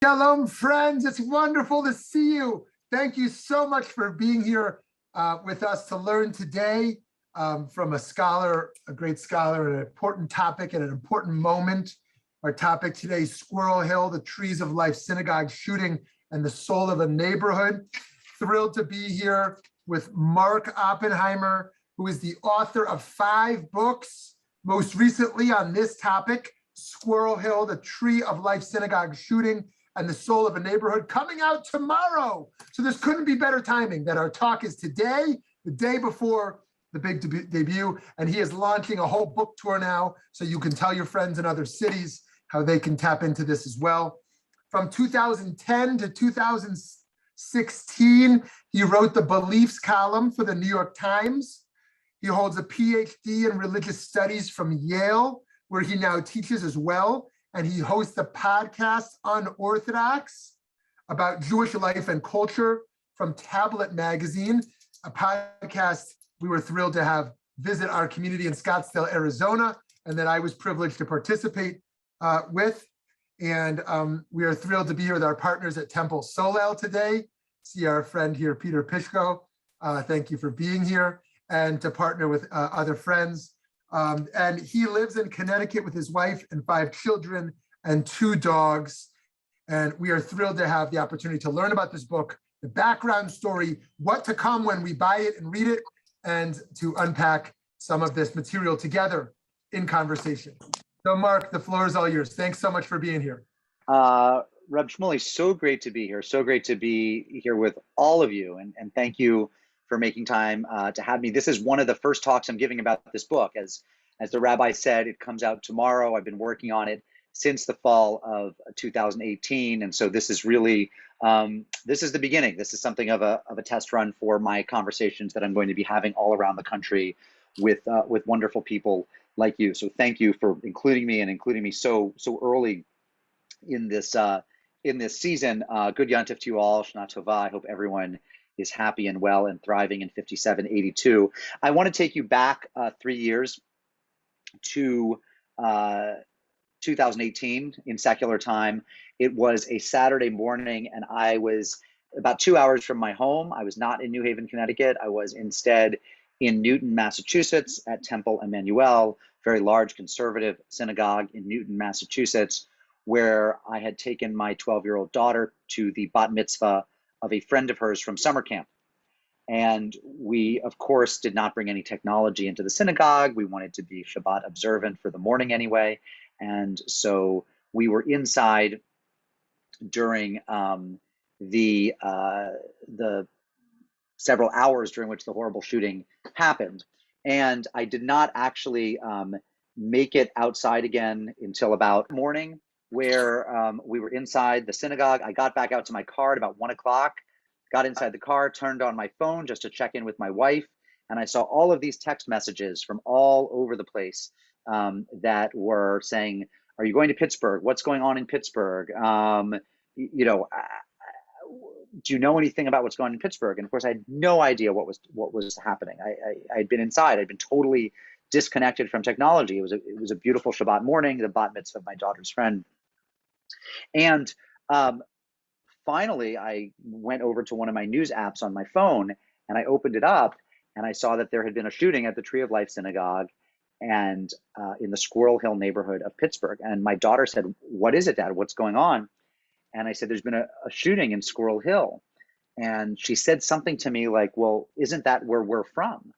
Shalom, friends. It's wonderful to see you. Thank you so much for being here with us to learn today from a scholar, a great scholar, an important topic at an important moment. Our topic today, Squirrel Hill, the Trees of Life Synagogue shooting and the soul of a neighborhood. Thrilled to be here with Mark Oppenheimer, who is the author of 5 books, most recently on this topic, Squirrel Hill, the Tree of Life Synagogue shooting and the soul of a neighborhood, coming out tomorrow. So this couldn't be better timing that our talk is today, the day before the big debut, and he is launching a whole book tour now, so you can tell your friends in other cities how they can tap into this as well. From 2010 to 2016, he wrote the Beliefs column for the New York Times. He holds a Ph.D. in religious studies from Yale, where he now teaches as well. And he hosts a podcast, Unorthodox, about Jewish life and culture from Tablet Magazine, a podcast we were thrilled to have visit our community in Scottsdale, Arizona, and that I was privileged to participate with. And we are thrilled to be here with our partners at Temple Solel today. See our friend here, Peter Pishko. Thank you for being here, and to partner with other friends. And he lives in Connecticut with his wife and 5 children and 2 dogs. And we are thrilled to have the opportunity to learn about this book, the background story, what to come when we buy it and read it, and to unpack some of this material together in conversation. So Mark, the floor is all yours. Thanks so much for being here. Reb Shmuley, so great to be here. So great to be here with all of you. And thank you for making time to have me. This is one of the first talks I'm giving about this book. As the rabbi said, it comes out tomorrow. I've been working on it since the fall of 2018. And so this is really, this is the beginning. This is something of a test run for my conversations that I'm going to be having all around the country with wonderful people like you. So thank you for including me, and including me so early in this season. Good Yontif to you all. Shana Tova. I hope everyone is happy and well and thriving in 5782. I want to take you back 3 years to 2018 in secular time. It was a Saturday morning, and I was about 2 hours from my home. I was not in New Haven, Connecticut. I was instead in Newton, Massachusetts at Temple Emmanuel, very large conservative synagogue in Newton, Massachusetts, where I had taken my 12-year-old daughter to the bat mitzvah of a friend of hers from summer camp. And we, of course, did not bring any technology into the synagogue. We wanted to be Shabbat observant for the morning anyway. And so we were inside during the several hours during which the horrible shooting happened. And I did not actually make it outside again until about morning, where we were inside the synagogue. I got back out to my car at about 1 o'clock, got inside the car, turned on my phone just to check in with my wife. And I saw all of these text messages from all over the place that were saying, are you going to Pittsburgh? What's going on in Pittsburgh? Do you know anything about what's going on in Pittsburgh? And of course, I had no idea what was happening. I had been inside. I'd been totally disconnected from technology. It was a beautiful Shabbat morning, the bat mitzvah of my daughter's friend. And finally, I went over to one of my news apps on my phone, and I opened it up, and I saw that there had been a shooting at the Tree of Life Synagogue and in the Squirrel Hill neighborhood of Pittsburgh. And my daughter said, "What is it, Dad? What's going on?" And I said, "There's been a shooting in Squirrel Hill." And she said something to me like, "Well, isn't that where we're from?"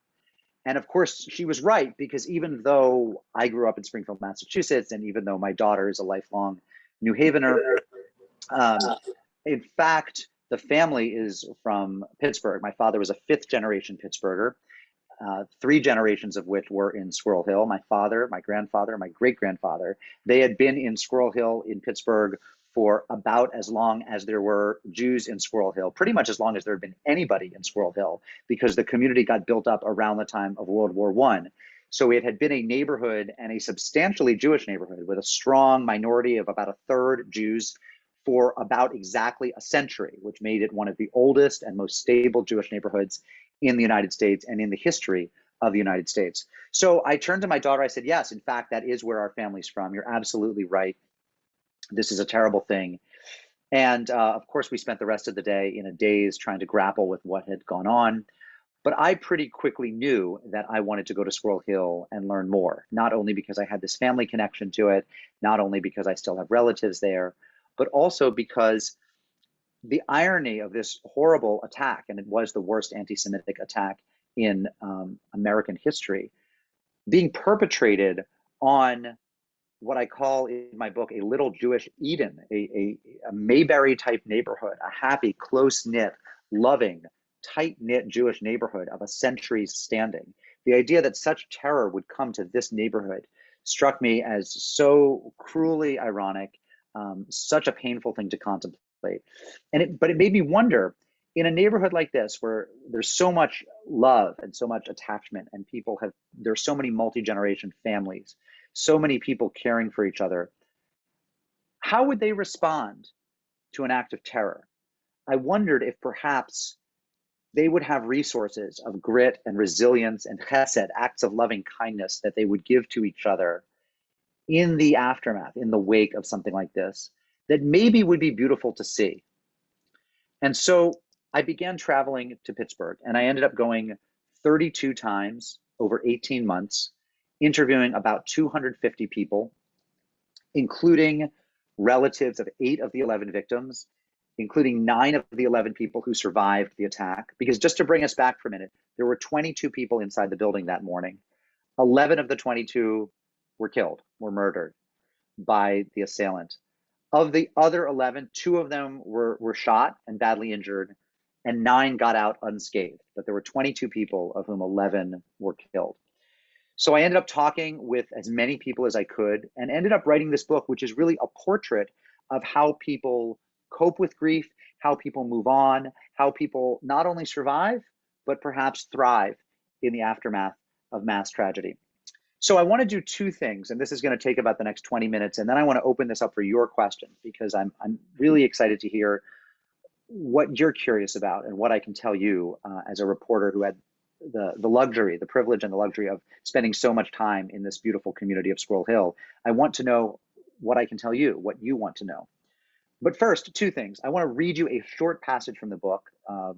And of course, she was right, because even though I grew up in Springfield, Massachusetts, and even though my daughter is a lifelong New Havener, in fact, the family is from Pittsburgh. My father was a 5th-generation Pittsburgher, 3 generations of which were in Squirrel Hill. My father, my grandfather, my great-grandfather, they had been in Squirrel Hill in Pittsburgh for about as long as there were Jews in Squirrel Hill, pretty much as long as there had been anybody in Squirrel Hill, because the community got built up around the time of World War I. So it had been a neighborhood, and a substantially Jewish neighborhood, with a strong minority of about 1/3 Jews for about exactly a century, which made it one of the oldest and most stable Jewish neighborhoods in the United States and in the history of the United States. So I turned to my daughter, I said, "Yes, in fact, that is where our family's from. You're absolutely right. This is a terrible thing." And of course, we spent the rest of the day in a daze trying to grapple with what had gone on. But I pretty quickly knew that I wanted to go to Squirrel Hill and learn more, not only because I had this family connection to it, not only because I still have relatives there, but also because the irony of this horrible attack, and it was the worst anti-Semitic attack in American history, being perpetrated on what I call in my book a little Jewish Eden, a Mayberry type neighborhood, a happy, close-knit, loving, tight-knit Jewish neighborhood of a century's standing. The idea that such terror would come to this neighborhood struck me as so cruelly ironic, such a painful thing to contemplate. But it made me wonder, in a neighborhood like this, where there's so much love and so much attachment, and there's so many multi-generation families, so many people caring for each other, how would they respond to an act of terror? I wondered if perhaps they would have resources of grit and resilience and chesed, acts of loving kindness that they would give to each other in the aftermath, in the wake of something like this, that maybe would be beautiful to see. And so I began traveling to Pittsburgh, and I ended up going 32 times over 18 months, interviewing about 250 people, including relatives of 8 of the 11 victims, including 9 of the 11 people who survived the attack. Because just to bring us back for a minute, there were 22 people inside the building that morning. 11 of the 22 were killed, were murdered by the assailant. Of the other 11, 2 of them were shot and badly injured, and 9 got out unscathed. But there were 22 people, of whom 11 were killed. So I ended up talking with as many people as I could and ended up writing this book, which is really a portrait of how people cope with grief, how people move on, how people not only survive, but perhaps thrive in the aftermath of mass tragedy. So I want to do 2 things, and this is going to take about the next 20 minutes, and then I want to open this up for your questions, because I'm really excited to hear what you're curious about and what I can tell you as a reporter who had the luxury, the privilege and the luxury of spending so much time in this beautiful community of Squirrel Hill. I want to know what I can tell you, what you want to know. But first, 2 things. I want to read you a short passage from the book, a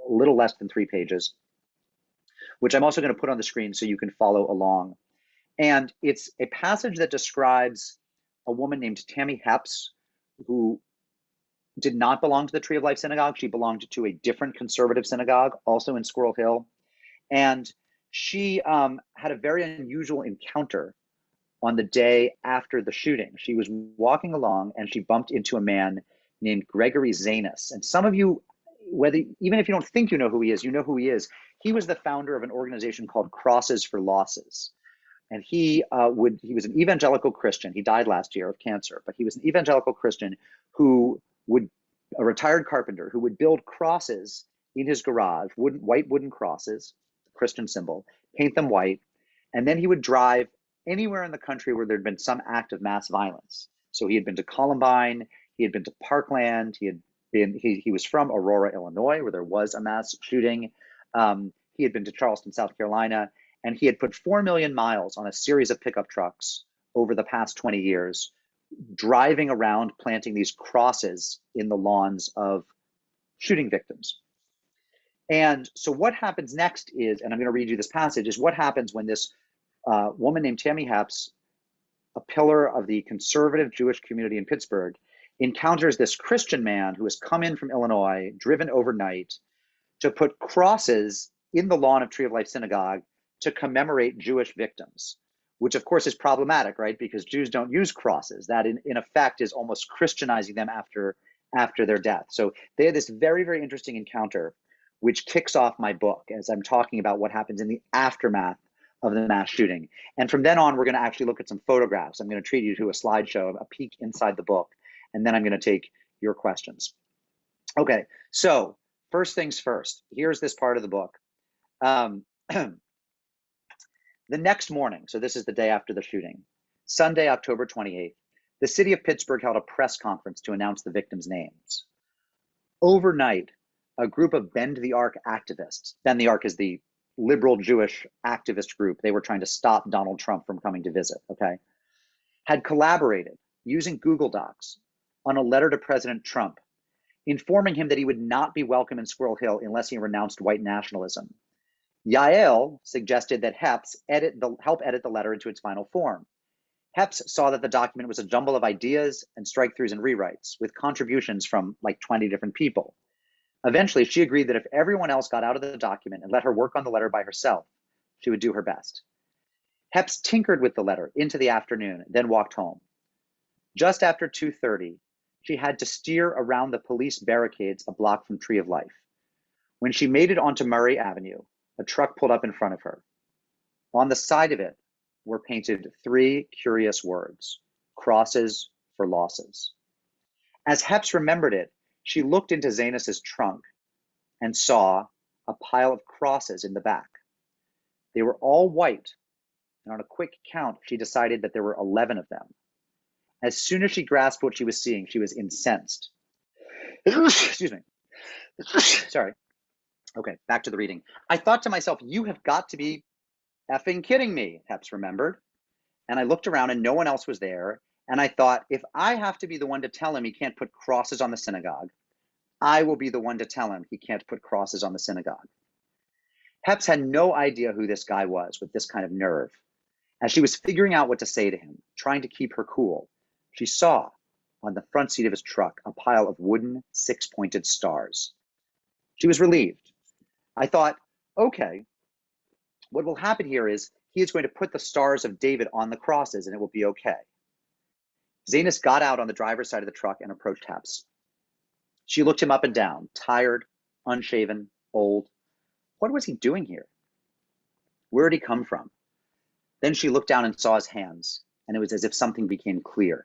little less than 3 pages, which I'm also going to put on the screen so you can follow along. And it's a passage that describes a woman named Tammy Hepps, who did not belong to the Tree of Life Synagogue. She belonged to a different conservative synagogue, also in Squirrel Hill. And she had a very unusual encounter on the day after the shooting. She was walking along and she bumped into a man named Gregory Zanis. And some of you, even if you don't think you know who he is, you know who he is. He was the founder of an organization called Crosses for Losses. And he was an evangelical Christian. He died last year of cancer, but he was an evangelical Christian a retired carpenter who would build crosses in his garage, white wooden crosses, Christian symbol, paint them white, and then he would drive anywhere in the country where there'd been some act of mass violence. So he had been to Columbine, he had been to Parkland, he was from Aurora, Illinois, where there was a mass shooting. He had been to Charleston, South Carolina, and he had put 4 million miles on a series of pickup trucks over the past 20 years, driving around planting these crosses in the lawns of shooting victims. And so what happens next is, and I'm going to read you this passage, is what happens when this woman named Tammy Hepps, a pillar of the conservative Jewish community in Pittsburgh, encounters this Christian man who has come in from Illinois, driven overnight, to put crosses in the lawn of Tree of Life Synagogue to commemorate Jewish victims, which of course is problematic, right? Because Jews don't use crosses. That in effect is almost Christianizing them after their death. So they had this very, very interesting encounter, which kicks off my book as I'm talking about what happens in the aftermath of the mass shooting. And from then on, we're going to actually look at some photographs. I'm going to treat you to a slideshow, a peek inside the book, and then I'm going to take your questions. Okay, so first things first, here's this part of the book. The next morning, so this is the day after the shooting, Sunday, October 28th, the city of Pittsburgh held a press conference to announce the victims' names. Overnight, a group of Bend the Arc activists, Bend the Arc is the liberal Jewish activist group, they were trying to stop Donald Trump from coming to visit, okay, had collaborated using Google Docs on a letter to President Trump, informing him that he would not be welcome in Squirrel Hill unless he renounced white nationalism. Yael suggested that Hepps help edit the letter into its final form. Hepps saw that the document was a jumble of ideas and strike-throughs and rewrites with contributions from like 20 different people. Eventually, she agreed that if everyone else got out of the document and let her work on the letter by herself, she would do her best. Hepps tinkered with the letter into the afternoon, then walked home. Just after 2:30, she had to steer around the police barricades a block from Tree of Life. When she made it onto Murray Avenue, a truck pulled up in front of her. On the side of it were painted 3 curious words: crosses for losses. As Hepps remembered it, she looked into Zanis's trunk and saw a pile of crosses in the back. They were all white, and on a quick count, she decided that there were 11 of them. As soon as she grasped what she was seeing, she was incensed. Excuse me. Sorry. Okay, back to the reading. I thought to myself, you have got to be effing kidding me, Hepps remembered. And I looked around and no one else was there. And I thought, if I have to be the one to tell him he can't put crosses on the synagogue, I will be the one to tell him he can't put crosses on the synagogue. Hepps had no idea who this guy was with this kind of nerve. As she was figuring out what to say to him, trying to keep her cool, she saw on the front seat of his truck a pile of wooden 6-pointed stars. She was relieved. I thought, okay, what will happen here is he is going to put the stars of David on the crosses and it will be okay. Zanis got out on the driver's side of the truck and approached Hepps. She looked him up and down, tired, unshaven, old. What was he doing here? Where had he come from? Then she looked down and saw his hands, and it was as if something became clear.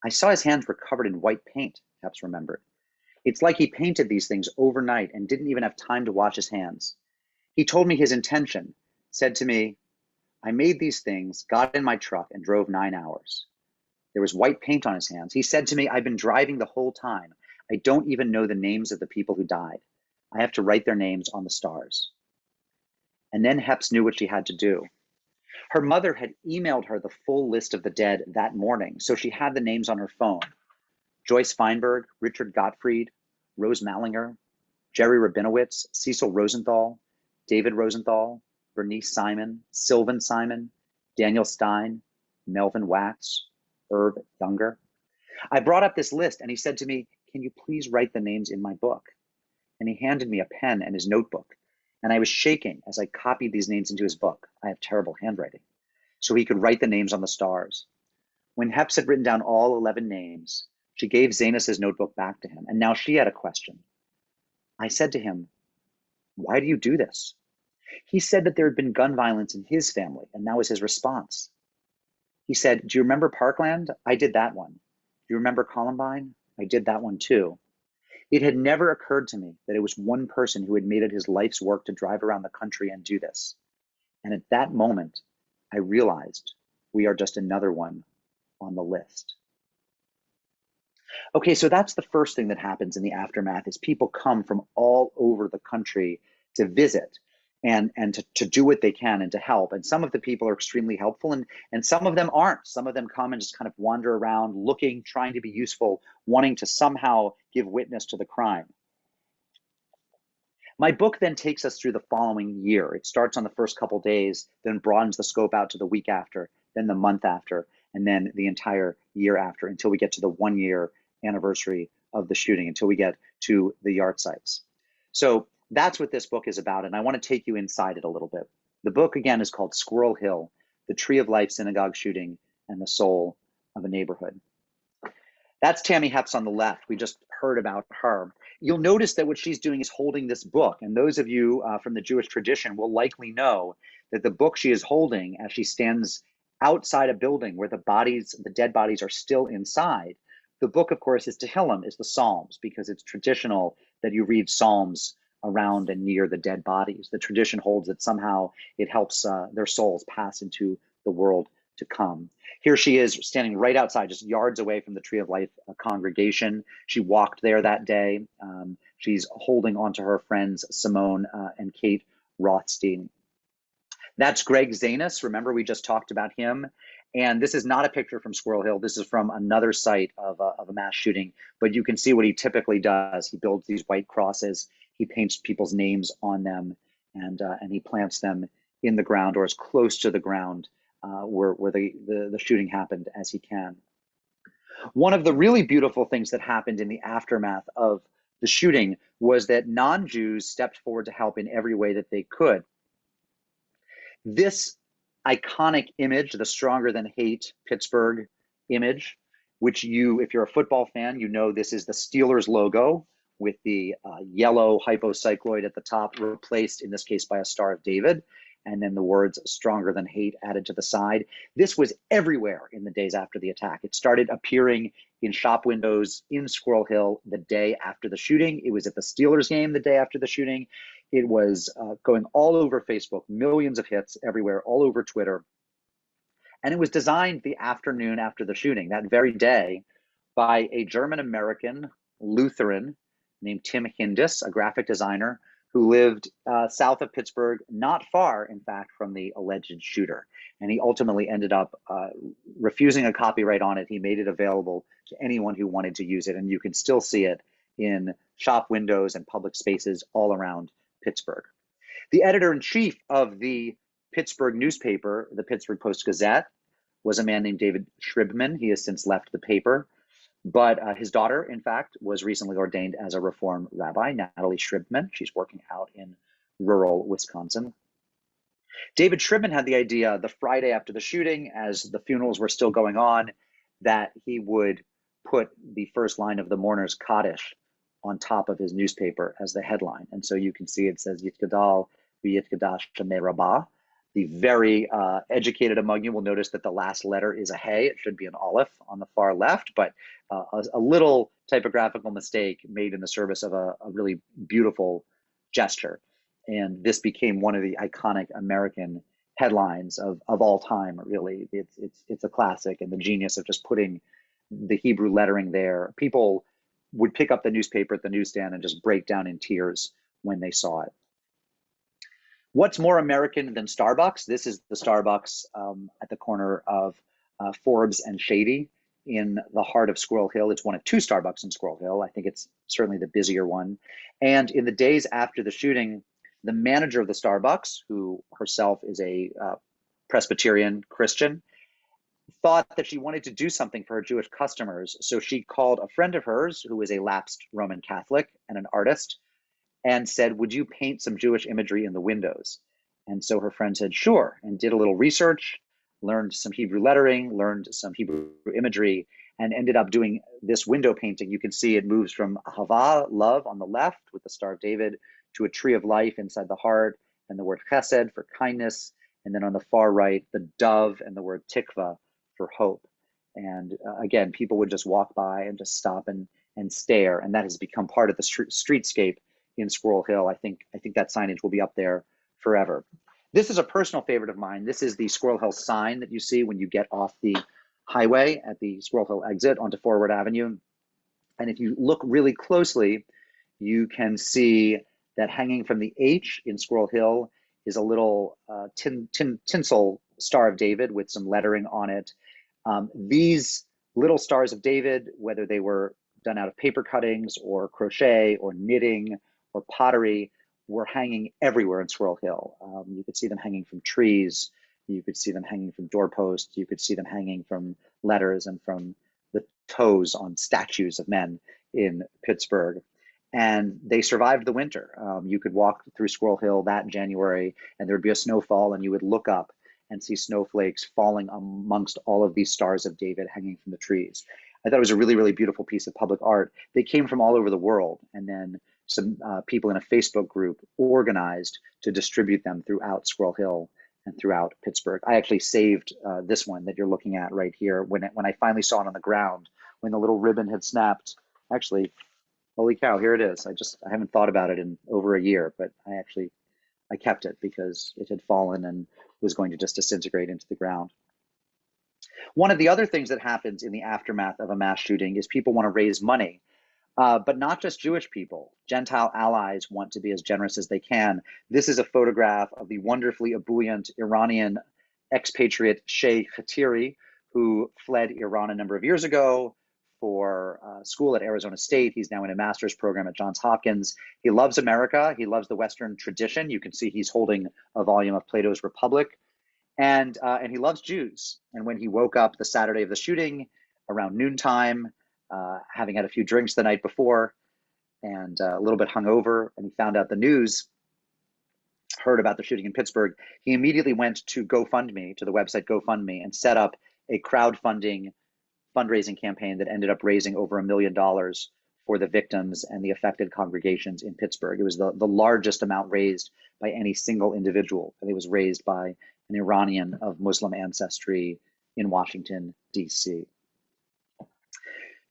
I saw his hands were covered in white paint, Hepps remembered. It's like he painted these things overnight and didn't even have time to wash his hands. He told me his intention, said to me, I made these things, got in my truck, and drove 9 hours. There was white paint on his hands. He said to me, I've been driving the whole time. I don't even know the names of the people who died. I have to write their names on the stars. And then Hepps knew what she had to do. Her mother had emailed her the full list of the dead that morning, so she had the names on her phone. Joyce Feinberg, Richard Gottfried, Rose Mallinger, Jerry Rabinowitz, Cecil Rosenthal, David Rosenthal, Bernice Simon, Sylvan Simon, Daniel Stein, Melvin Wax, Herb Younger. I brought up this list and he said to me, can you please write the names in my book? And he handed me a pen and his notebook. And I was shaking as I copied these names into his book. I have terrible handwriting. So he could write the names on the stars. When Hepps had written down all 11 names, she gave Zanis's notebook back to him. And now she had a question. I said to him, why do you do this? He said that there had been gun violence in his family, and that was his response. He said, do you remember Parkland? I did that one. Do you remember Columbine? I did that one too. It had never occurred to me that it was one person who had made it his life's work to drive around the country and do this. And at that moment, I realized we are just another one on the list. Okay, so that's the first thing that happens in the aftermath is people come from all over the country to visit and to do what they can and to help. And some of the people are extremely helpful and some of them aren't. Some of them come and just kind of wander around looking, trying to be useful, wanting to somehow give witness to the crime. My book then takes us through the following year. It starts on the first couple days, then broadens the scope out to the week after, then the month after, and then the entire year after until we get to the 1-year anniversary of the shooting, until we get to the yard sites. So that's what this book is about, and I want to take you inside it a little bit. The book, again, is called Squirrel Hill, The Tree of Life Synagogue Shooting and the Soul of a Neighborhood. That's Tammy Hepps on the left. We just heard about her. You'll notice that what she's doing is holding this book, and those of you from the Jewish tradition will likely know that the book she is holding as she stands outside a building where the dead bodies are still inside. The book, of course, is Tehillim, is the Psalms, because it's traditional that you read Psalms around and near the dead bodies. The tradition holds that somehow it helps their souls pass into the world to come. Here she is standing right outside, just yards away from the Tree of Life congregation. She walked there that day. She's holding onto her friends, Simone and Kate Rothstein. That's Greg Zanis. Remember, we just talked about him. And this is not a picture from Squirrel Hill. This is from another site of a mass shooting, but you can see what he typically does. He builds these white crosses. He paints people's names on them, and he plants them in the ground or as close to the ground where the shooting happened as he can. One of the really beautiful things that happened in the aftermath of the shooting was that non-Jews stepped forward to help in every way that they could. This iconic image, the stronger than hate Pittsburgh image, which if you're a football fan, you know this is the Steelers logo with the yellow hypocycloid at the top, replaced in this case by a Star of David, and then the words stronger than hate added to the side. This was everywhere in the days after the attack. It started appearing in shop windows in Squirrel Hill the day after the shooting. It was at the Steelers game the day after the shooting. It was going all over Facebook, millions of hits everywhere, all over Twitter. And it was designed the afternoon after the shooting, that very day, by a German-American Lutheran named Tim Hindis, a graphic designer who lived south of Pittsburgh, not far, in fact, from the alleged shooter. And he ultimately ended up refusing a copyright on it. He made it available to anyone who wanted to use it. And you can still see it in shop windows and public spaces all around Pittsburgh. The editor-in-chief of the Pittsburgh newspaper, the Pittsburgh Post-Gazette, was a man named David Shribman. He has since left the paper. But his daughter, in fact, was recently ordained as a Reform rabbi, Natalie Shribman. She's working out in rural Wisconsin. David Shribman had the idea the Friday after the shooting, as the funerals were still going on, that he would put the first line of the mourner's Kaddish on top of his newspaper as the headline. And so you can see it says Yitgadal v'Yitgadash Shemei Rabbah. The very educated among you will notice that the last letter is a hey. It should be an aleph on the far left, but a little typographical mistake made in the service of a really beautiful gesture. And this became one of the iconic American headlines of all time, really. It's a classic, and the genius of just putting the Hebrew lettering there. People would pick up the newspaper at the newsstand and just break down in tears when they saw it. What's more American than Starbucks? This is the Starbucks at the corner of Forbes and Shady in the heart of Squirrel Hill. It's one of two Starbucks in Squirrel Hill. I think it's certainly the busier one. And in the days after the shooting, the manager of the Starbucks, who herself is a Presbyterian Christian, thought that she wanted to do something for her Jewish customers. So she called a friend of hers who is a lapsed Roman Catholic and an artist, and said, would you paint some Jewish imagery in the windows? And so her friend said, sure, and did a little research, learned some Hebrew lettering, learned some Hebrew imagery, and ended up doing this window painting. You can see it moves from Ahava, love, on the left with the Star of David, to a tree of life inside the heart, and the word chesed for kindness, and then on the far right, the dove and the word tikva for hope. And again, people would just walk by and just stop and stare, and that has become part of the streetscape in Squirrel Hill. I think that signage will be up there forever. This is a personal favorite of mine. This is the Squirrel Hill sign that you see when you get off the highway at the Squirrel Hill exit onto Forward Avenue. And if you look really closely, you can see that hanging from the H in Squirrel Hill is a little tinsel Star of David with some lettering on it. These little Stars of David, whether they were done out of paper cuttings or crochet or knitting or pottery, were hanging everywhere in Squirrel Hill. You could see them hanging from trees. You could see them hanging from doorposts. You could see them hanging from letters and from the toes on statues of men in Pittsburgh. And they survived the winter. You could walk through Squirrel Hill that January and there'd be a snowfall, and you would look up and see snowflakes falling amongst all of these Stars of David hanging from the trees. I thought it was a really, really beautiful piece of public art. They came from all over the world, and then some people in a Facebook group organized to distribute them throughout Squirrel Hill and throughout Pittsburgh. I actually saved this one that you're looking at right here when I finally saw it on the ground, when the little ribbon had snapped. Actually, holy cow, here it is. I haven't thought about it in over a year, but I kept it because it had fallen and was going to just disintegrate into the ground. One of the other things that happens in the aftermath of a mass shooting is people want to raise money, but not just Jewish people. Gentile allies want to be as generous as they can. This is a photograph of the wonderfully ebullient Iranian expatriate Shea Khatiri, who fled Iran a number of years ago for school at Arizona State. He's now in a master's program at Johns Hopkins. He loves America. He loves the Western tradition. You can see he's holding a volume of Plato's Republic. And he loves Jews. And when he woke up the Saturday of the shooting around noontime, having had a few drinks the night before and a little bit hungover, and he found out the news, heard about the shooting in Pittsburgh, he immediately went to GoFundMe, to the website GoFundMe, and set up a crowdfunding fundraising campaign that ended up raising over $1 million for the victims and the affected congregations in Pittsburgh. It was the largest amount raised by any single individual, and it was raised by an Iranian of Muslim ancestry in Washington, D.C.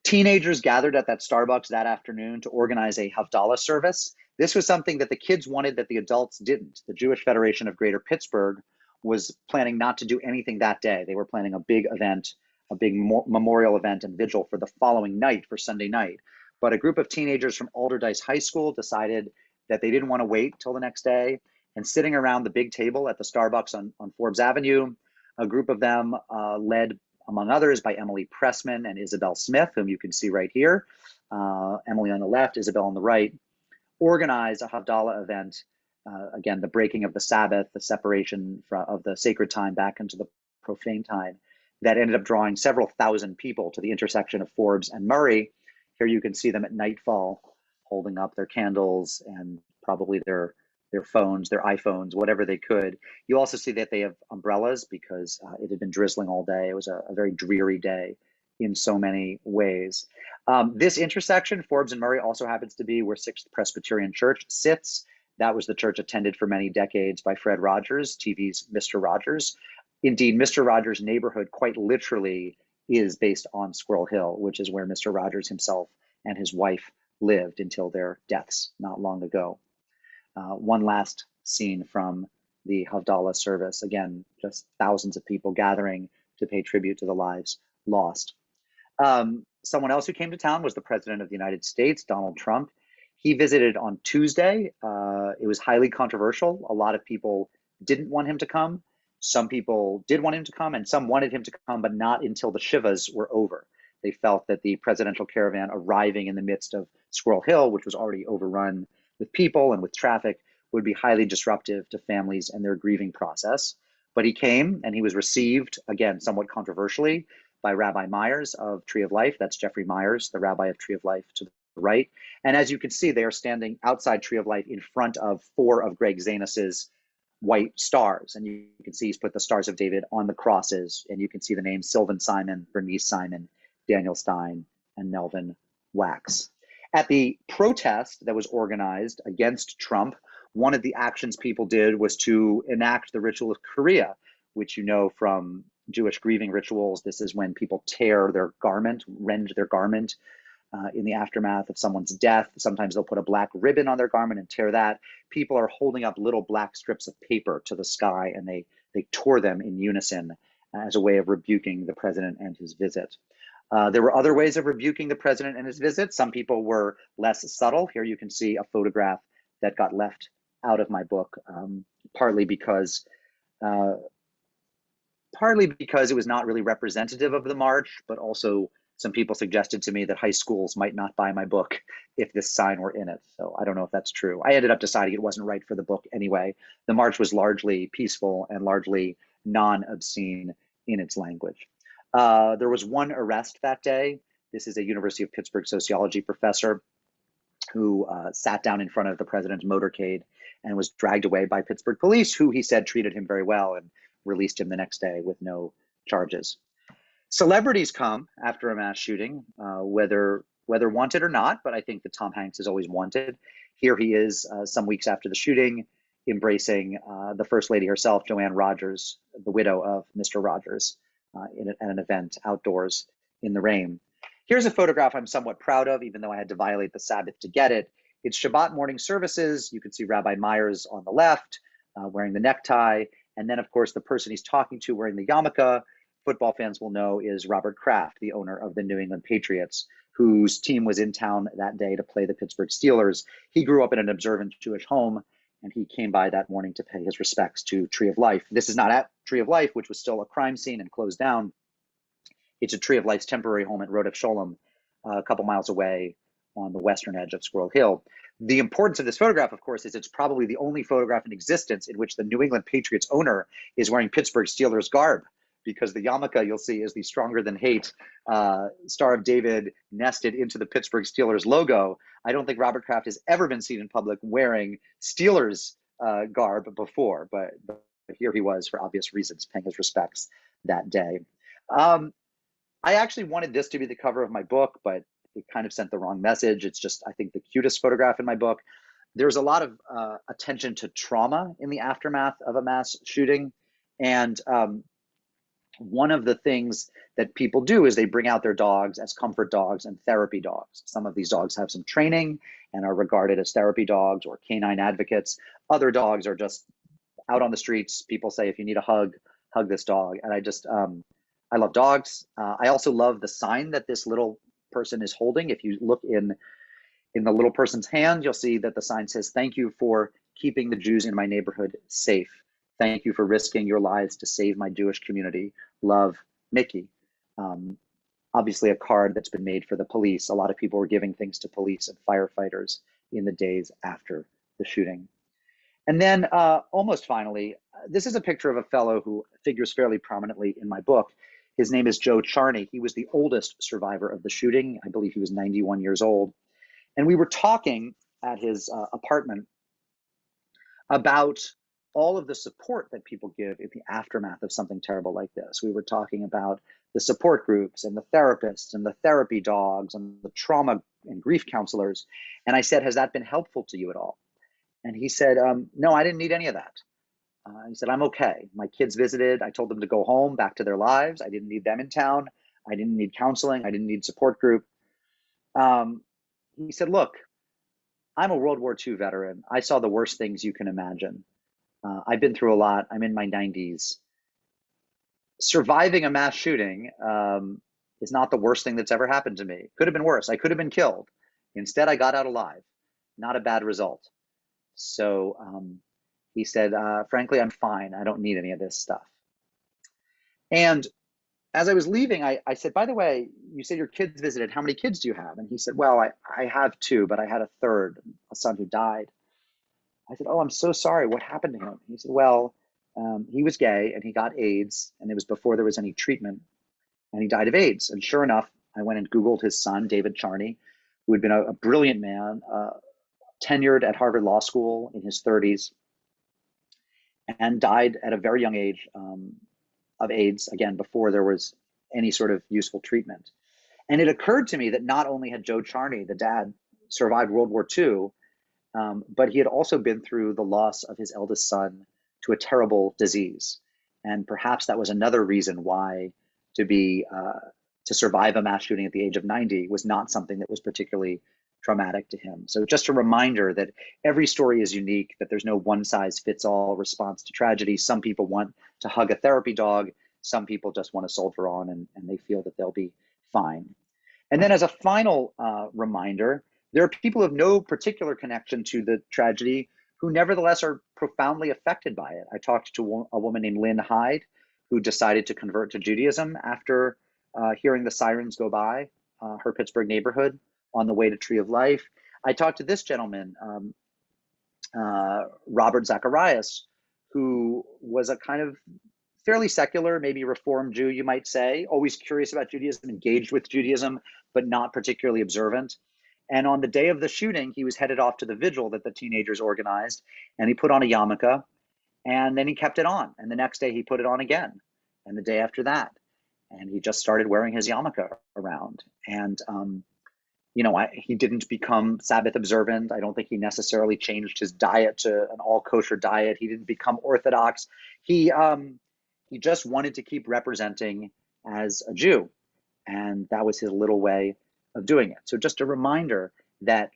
Teenagers gathered at that Starbucks that afternoon to organize a Havdalah service. This was something that the kids wanted that the adults didn't. The Jewish Federation of Greater Pittsburgh was planning not to do anything that day. They were planning a big event, a big memorial event and vigil for the following night, for Sunday night. But a group of teenagers from Alderdice High School decided that they didn't want to wait till the next day. And sitting around the big table at the Starbucks on Forbes Avenue, a group of them led, among others, by Emily Pressman and Isabel Smith, whom you can see right here. Emily on the left, Isabel on the right, organized a Havdalah event. Again, the breaking of the Sabbath, the separation of the sacred time back into the profane time, that ended up drawing several thousand people to the intersection of Forbes and Murray. Here you can see them at nightfall holding up their candles and probably their phones, their iPhones, whatever they could. You also see that they have umbrellas because it had been drizzling all day. It was a very dreary day in so many ways. This intersection, Forbes and Murray, also happens to be where Sixth Presbyterian Church sits. That was the church attended for many decades by Fred Rogers, TV's Mr. Rogers. Indeed, Mr. Rogers' neighborhood quite literally is based on Squirrel Hill, which is where Mr. Rogers himself and his wife lived until their deaths not long ago. One last scene from the Havdalah service. Again, just thousands of people gathering to pay tribute to the lives lost. Someone else who came to town was the President of the United States, Donald Trump. He visited on Tuesday. It was highly controversial. A lot of people didn't want him to come. Some people did want him to come, and some wanted him to come, but not until the Shivas were over. They felt that the presidential caravan arriving in the midst of Squirrel Hill, which was already overrun with people and with traffic, would be highly disruptive to families and their grieving process. But he came, and he was received, again, somewhat controversially, by Rabbi Myers of Tree of Life. That's Jeffrey Myers, the rabbi of Tree of Life to the right. And as you can see, they are standing outside Tree of Life in front of 4 of Greg Zanus's white stars. And you can see he's put the Stars of David on the crosses. And you can see the names Sylvan Simon, Bernice Simon, Daniel Stein, and Melvin Wax. At the protest that was organized against Trump, one of the actions people did was to enact the ritual of Korea, which you know from Jewish grieving rituals. This is when people tear their garment, rend their garment in the aftermath of someone's death. Sometimes they'll put a black ribbon on their garment and tear that. People are holding up little black strips of paper to the sky, and they tore them in unison as a way of rebuking the president and his visit. There were other ways of rebuking the president and his visit. Some people were less subtle. Here you can see a photograph that got left out of my book, partly because it was not really representative of the march, but also some people suggested to me that high schools might not buy my book if this sign were in it. So I don't know if that's true. I ended up deciding it wasn't right for the book anyway. The march was largely peaceful and largely non-obscene in its language. There was one arrest that day. This is a University of Pittsburgh sociology professor who sat down in front of the president's motorcade and was dragged away by Pittsburgh police, who he said treated him very well and released him the next day with no charges. Celebrities come after a mass shooting, whether wanted or not, but I think that Tom Hanks is always wanted. Here he is some weeks after the shooting, embracing the First Lady herself, Joanne Rogers, the widow of Mr. Rogers, at an event outdoors in the rain. Here's a photograph I'm somewhat proud of, even though I had to violate the Sabbath to get it. It's Shabbat morning services. You can see Rabbi Myers on the left, wearing the necktie. And then, of course, the person he's talking to wearing the yarmulke, football fans will know, is Robert Kraft, the owner of the New England Patriots, whose team was in town that day to play the Pittsburgh Steelers. He grew up in an observant Jewish home and he came by that morning to pay his respects to Tree of Life. This is not at Tree of Life, which was still a crime scene and closed down. It's a Tree of Life's temporary home at Rodef Sholem, a couple miles away on the western edge of Squirrel Hill. The importance of this photograph, of course, is it's probably the only photograph in existence in which the New England Patriots owner is wearing Pittsburgh Steelers garb, because the yarmulke you'll see is the Stronger Than Hate Star of David nested into the Pittsburgh Steelers logo. I don't think Robert Kraft has ever been seen in public wearing Steelers garb before, but here he was for obvious reasons, paying his respects that day. I actually wanted this to be the cover of my book, but it kind of sent the wrong message. It's just, I think, the cutest photograph in my book. There's a lot of attention to trauma in the aftermath of a mass shooting. And one of the things that people do is they bring out their dogs as comfort dogs and therapy dogs. Some of these dogs have some training and are regarded as therapy dogs or canine advocates. Other dogs are just out on the streets. People say, if you need a hug, hug this dog. And I just, I love dogs. I also love the sign that this little person is holding. If you look in the little person's hand, you'll see that the sign says, "Thank you for keeping the Jews in my neighborhood safe. Thank you for risking your lives to save my Jewish community. Love, Mickey." Obviously a card that's been made for the police. A lot of people were giving things to police and firefighters in the days after the shooting. And then almost finally, this is a picture of a fellow who figures fairly prominently in my book. His name is Joe Charney. He was the oldest survivor of the shooting. I believe he was 91 years old. And we were talking at his apartment about all of the support that people give in the aftermath of something terrible like this. We were talking about the support groups and the therapists and the therapy dogs and the trauma and grief counselors. And I said, has that been helpful to you at all? And he said, no, I didn't need any of that. He said, I'm okay. My kids visited. I told them to go home, back to their lives. I didn't need them in town. I didn't need counseling. I didn't need support group. He said, look, I'm a World War II veteran. I saw the worst things you can imagine. I've been through a lot. I'm in my 90s. Surviving a mass shooting is not the worst thing that's ever happened to me. Could have been worse. I could have been killed. Instead, I got out alive. Not a bad result. So he said, frankly, I'm fine. I don't need any of this stuff. And as I was leaving, I said, by the way, you said your kids visited. How many kids do you have? And he said, well, I have two, but I had a third, a son who died. I said, oh, I'm so sorry. What happened to him? He said, well, he was gay and he got AIDS, and it was before there was any treatment, and he died of AIDS. And sure enough, I went and Googled his son, David Charney, who had been a brilliant man, tenured at Harvard Law School in his 30s, and died at a very young age of AIDS, again, before there was any sort of useful treatment. And it occurred to me that not only had Joe Charney, the dad, survived World War II, but he had also been through the loss of his eldest son to a terrible disease. And perhaps that was another reason why to survive a mass shooting at the age of 90 was not something that was particularly traumatic to him. So just a reminder that every story is unique, that there's no one size fits all response to tragedy. Some people want to hug a therapy dog. Some people just want to soldier on and they feel that they'll be fine. And then as a final reminder, there are people who have no particular connection to the tragedy who nevertheless are profoundly affected by it. I talked to a woman named Lynn Hyde, who decided to convert to Judaism after hearing the sirens go by her Pittsburgh neighborhood on the way to Tree of Life. I talked to this gentleman, Robert Zacharias, who was a kind of fairly secular, maybe Reform Jew, you might say, always curious about Judaism, engaged with Judaism, but not particularly observant. And on the day of the shooting, he was headed off to the vigil that the teenagers organized, and he put on a yarmulke, and then he kept it on. And the next day he put it on again, and the day after that. And he just started wearing his yarmulke around. And, he didn't become Sabbath observant. I don't think he necessarily changed his diet to an all kosher diet. He didn't become Orthodox. He just wanted to keep representing as a Jew. And that was his little way of doing it. So just a reminder that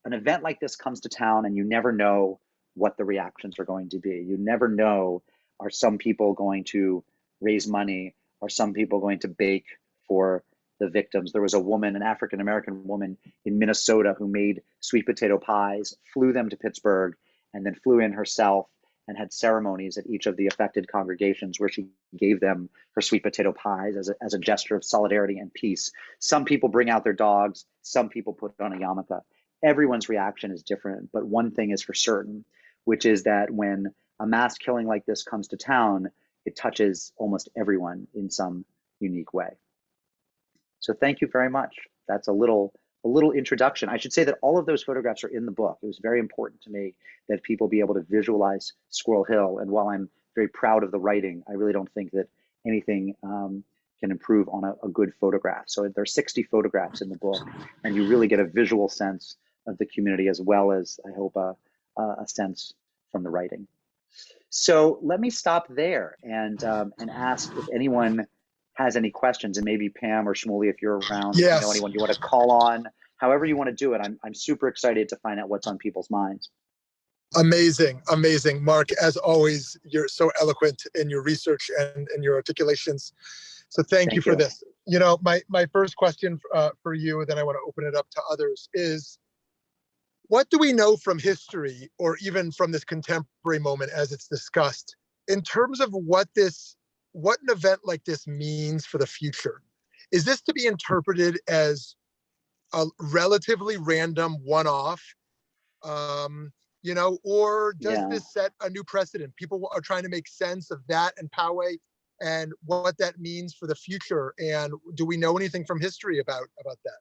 an event like this comes to town and you never know what the reactions are going to be. You never know, are some people going to raise money? Are some people going to bake for the victims? There was a woman, an African-American woman in Minnesota, who made sweet potato pies, flew them to Pittsburgh, and then flew in herself and had ceremonies at each of the affected congregations where she gave them her sweet potato pies as a gesture of solidarity and peace. Some people bring out their dogs, some people put on a yarmulke. Everyone's reaction is different, but one thing is for certain, which is that when a mass killing like this comes to town, it touches almost everyone in some unique way. So thank you very much. That's a little introduction. I should say that all of those photographs are in the book. It was very important to me that people be able to visualize Squirrel Hill. And while I'm very proud of the writing, I really don't think that anything can improve on a good photograph. So there are 60 photographs in the book, and you really get a visual sense of the community as well as, I hope, a sense from the writing. So let me stop there and ask if anyone has any questions, and maybe Pam or Shmuley, if you're around, Yes. you know anyone you want to call on, however you want to do it. I'm super excited to find out what's on people's minds. Amazing, amazing. Mark, as always, you're so eloquent in your research and your articulations. So thank you for this. You know, my first question for you, then I want to open it up to others, is what do we know from history, or even from this contemporary moment as it's discussed, in terms of what an event like this means for the future? Is this to be interpreted as a relatively random one-off, you know, or does this set a new precedent? People are trying to make sense of that and Poway and what that means for the future. And do we know anything from history about that?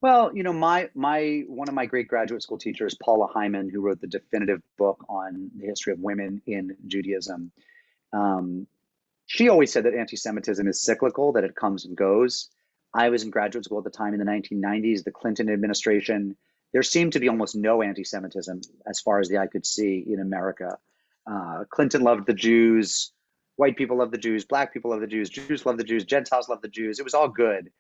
Well, you know, one of my great graduate school teachers, Paula Hyman, who wrote the definitive book on the history of women in Judaism, she always said that anti-Semitism is cyclical, that it comes and goes. I was in graduate school at the time in the 1990s, the Clinton administration. There seemed to be almost no anti-Semitism as far as the eye could see in America. Clinton loved the Jews, white people loved the Jews, black people loved the Jews loved the Jews, Gentiles loved the Jews. It was all good.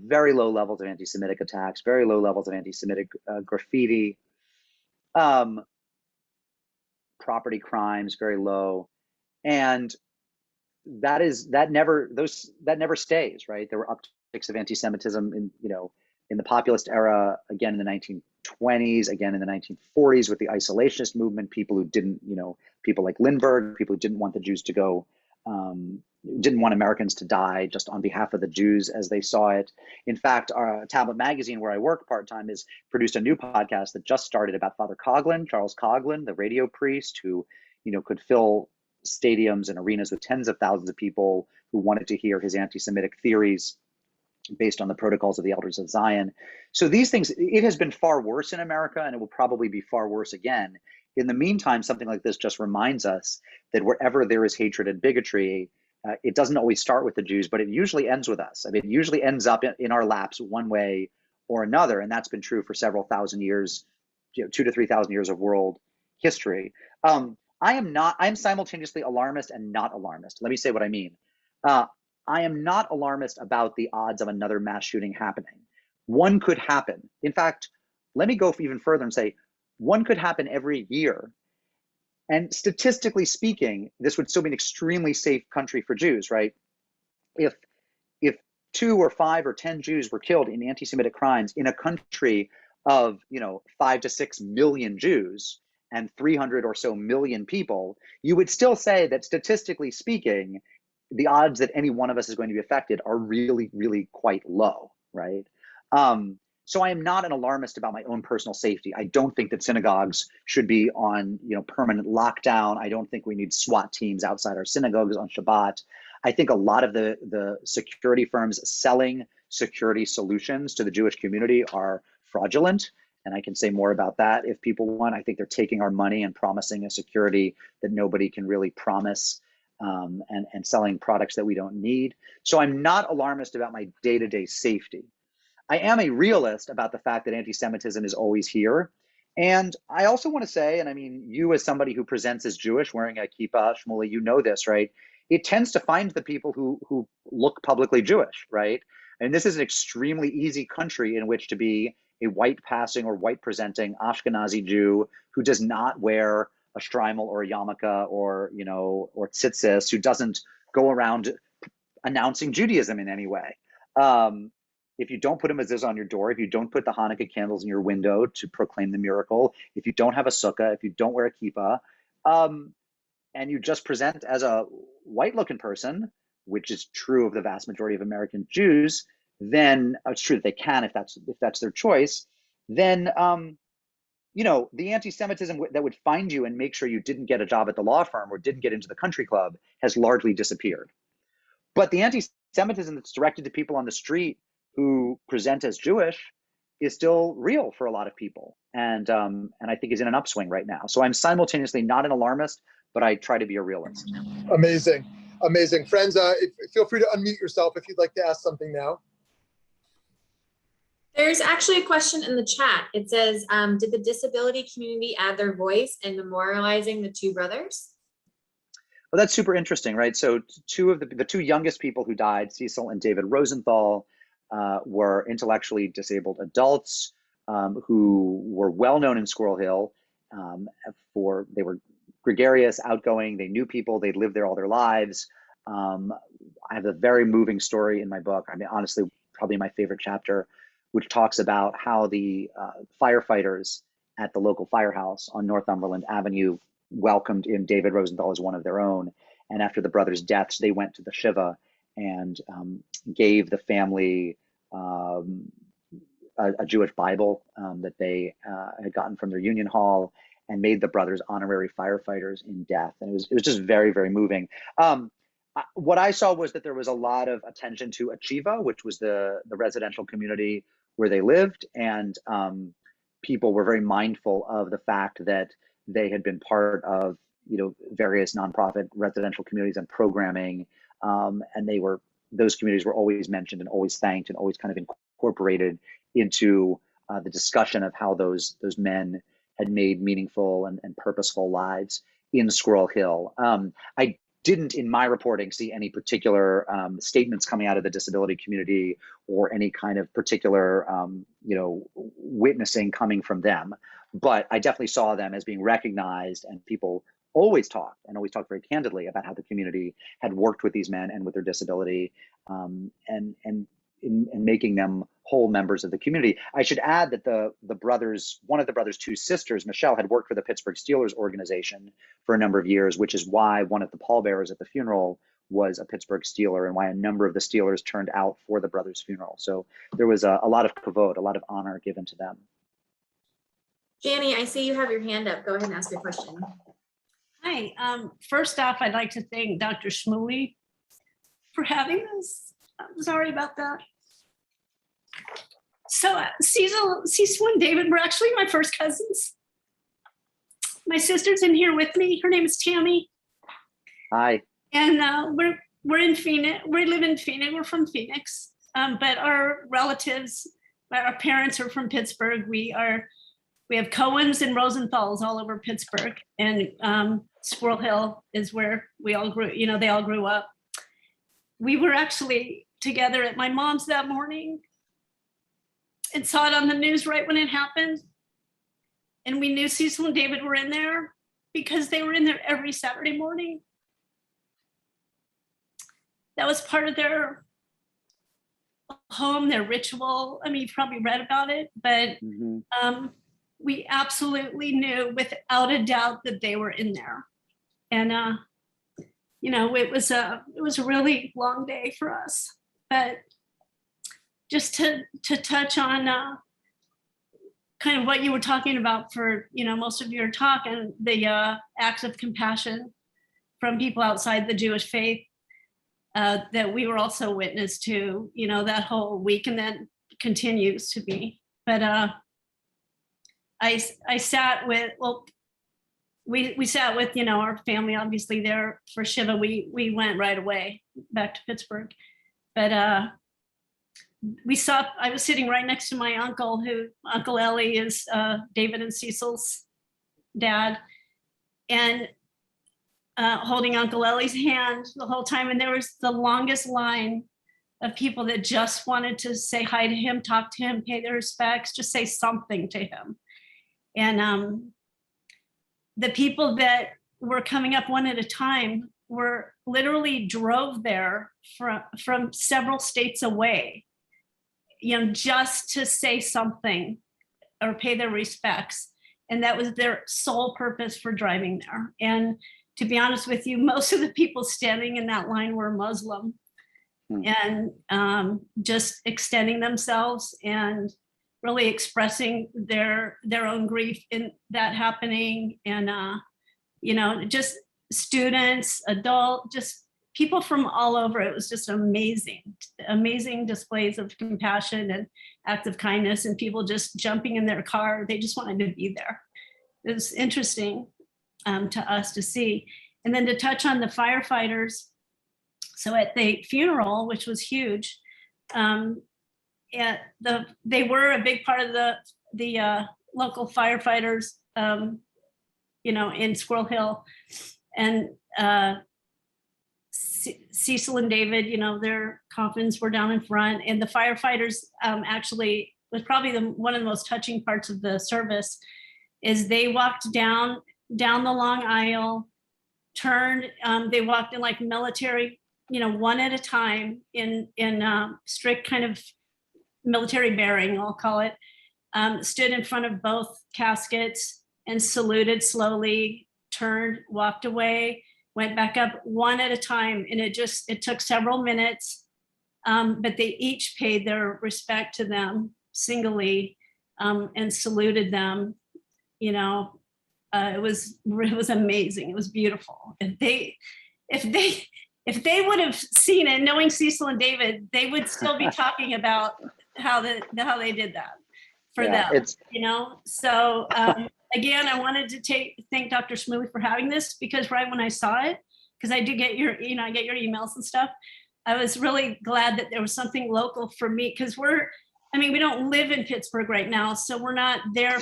Very low levels of anti-Semitic attacks, very low levels of anti-Semitic graffiti, property crimes, very low. And that never stays, right? There were upticks of anti-Semitism in the populist era, again in the 1920s, again in the 1940s with the isolationist movement, people who didn't, people like Lindbergh, people who didn't want the Jews to go, didn't want Americans to die just on behalf of the Jews as they saw it. In fact, our Tablet magazine, where I work part-time, has produced a new podcast that just started about Father Coughlin, Charles Coughlin, the radio priest who, could fill stadiums and arenas with tens of thousands of people who wanted to hear his anti-Semitic theories based on the protocols of the Elders of Zion. So these things, it has been far worse in America, and it will probably be far worse again. In the meantime, something like this just reminds us that wherever there is hatred and bigotry, it doesn't always start with the Jews, but it usually ends with us. I mean, it usually ends up in our laps one way or another, and that's been true for several thousand years, 2,000 to 3,000 years of world history. I am simultaneously alarmist and not alarmist. Let me say what I mean. I am not alarmist about the odds of another mass shooting happening. One could happen. In fact, let me go even further and say, one could happen every year. And statistically speaking, this would still be an extremely safe country for Jews, right? If 2 or 5 or 10 Jews were killed in anti-Semitic crimes in a country of 5 to 6 million Jews and 300 or so million people, you would still say that statistically speaking, the odds that any one of us is going to be affected are really, really quite low, right? So I am not an alarmist about my own personal safety. I don't think that synagogues should be on permanent lockdown. I don't think we need SWAT teams outside our synagogues on Shabbat. I think a lot of the security firms selling security solutions to the Jewish community are fraudulent. And I can say more about that if people want. I think they're taking our money and promising a security that nobody can really promise, and selling products that we don't need. So I'm not alarmist about my day-to-day safety. I am a realist about the fact that anti-Semitism is always here. And I also want to say, and I mean, you as somebody who presents as Jewish wearing a kippah, Shmuley, you know this, right? It tends to find the people who look publicly Jewish, right? And this is an extremely easy country in which to be a white passing or white presenting Ashkenazi Jew who does not wear a shtreimel or a yarmulke or tzitzis, who doesn't go around announcing Judaism in any way. if you don't put a mezuzah on your door, if you don't put the Hanukkah candles in your window to proclaim the miracle, if you don't have a sukkah, if you don't wear a kippah, and you just present as a white-looking person, which is true of the vast majority of American Jews, then it's true that they can if that's their choice. Then the anti-Semitism that would find you and make sure you didn't get a job at the law firm or didn't get into the country club has largely disappeared. But the anti-Semitism that's directed to people on the street who present as Jewish is still real for a lot of people, and I think is in an upswing right now. So I'm simultaneously not an alarmist, but I try to be a realist. Amazing. Friends, feel free to unmute yourself if you'd like to ask something now. There's actually a question in the chat. It says, did the disability community add their voice in memorializing the two brothers? Well, that's super interesting, right? So two of the two youngest people who died, Cecil and David Rosenthal, were intellectually disabled adults who were well known in Squirrel Hill they were gregarious, outgoing, they knew people, they'd lived there all their lives. I have a very moving story in my book. I mean, honestly, probably my favorite chapter, which talks about how the firefighters at the local firehouse on Northumberland Avenue welcomed in David Rosenthal as one of their own. And after the brothers' deaths, they went to the Shiva and gave the family a Jewish Bible that they had gotten from their union hall, and made the brothers honorary firefighters in death. And it was just very, very moving. What I saw was that there was a lot of attention to Achieva, which was the residential community where they lived, and people were very mindful of the fact that they had been part of various nonprofit residential communities and programming, and those communities were always mentioned and always thanked and always kind of incorporated into the discussion of how those men had made meaningful and purposeful lives in Squirrel Hill. I didn't, in my reporting, see any particular statements coming out of the disability community or any kind of particular, witnessing coming from them. But I definitely saw them as being recognized, and people always talked very candidly about how the community had worked with these men and with their disability, and in making them whole members of the community. I should add that one of the brothers' two sisters, Michelle, had worked for the Pittsburgh Steelers organization for a number of years, which is why one of the pallbearers at the funeral was a Pittsburgh Steeler, and why a number of the Steelers turned out for the brothers' funeral. So there was a lot of kavod, a lot of honor given to them. Janie, I see you have your hand up. Go ahead and ask your question. Hi. First off, I'd like to thank Dr. Shmuley for having this. I'm sorry about that. So Cecil and David were actually my first cousins. My sister's in here with me. Her name is Tammy. Hi. And we're in Phoenix. We live in Phoenix. We're from Phoenix. But our relatives, our parents are from Pittsburgh. We have Cohens and Rosenthals all over Pittsburgh, and Squirrel Hill is where we all grew. They all grew up. We were actually together at my mom's that morning and saw it on the news right when it happened. And we knew Cecil and David were in there because they were in there every Saturday morning. That was part of their home, their ritual. I mean, you've probably read about it, but we absolutely knew without a doubt that they were in there. And it was a really long day for us. But just to touch on kind of what you were talking about for most of your talk, and the acts of compassion from people outside the Jewish faith that we were also witness to, that whole week, and then continues to be. But I sat with, we sat with, our family, obviously there for Shiva. We went right away back to Pittsburgh. But I was sitting right next to my uncle, Uncle Ellie is David and Cecil's dad, and holding Uncle Ellie's hand the whole time. And there was the longest line of people that just wanted to say hi to him, talk to him, pay their respects, just say something to him. And the people that were coming up one at a time were literally drove there from several states away, just to say something or pay their respects. And that was their sole purpose for driving there. And to be honest with you, most of the people standing in that line were Muslim, and just extending themselves and really expressing their own grief in that happening. And, just students, adult, just people from all over. It was just amazing displays of compassion and acts of kindness, and people just jumping in their car. They just wanted to be there. It was interesting to us to see. And then to touch on the firefighters. So at the funeral, which was huge, they were a big part of the local firefighters, in Squirrel Hill, and Cecil and David, their coffins were down in front, and the firefighters actually was probably one of the most touching parts of the service. Is they walked down the long aisle, turned, they walked in like military, one at a time in strict kind of military bearing, I'll call it, stood in front of both caskets and saluted slowly, turned, walked away, went back up one at a time. And it took several minutes, but they each paid their respect to them singly, and saluted them. It was amazing. It was beautiful. If they would have seen it, knowing Cecil and David, they would still be talking about how they did that for them. So again, I wanted to thank Dr. Shmuley for having this, because right when I saw it, because I do get your emails and stuff, I was really glad that there was something local for me, because we don't live in Pittsburgh right now, so we're not there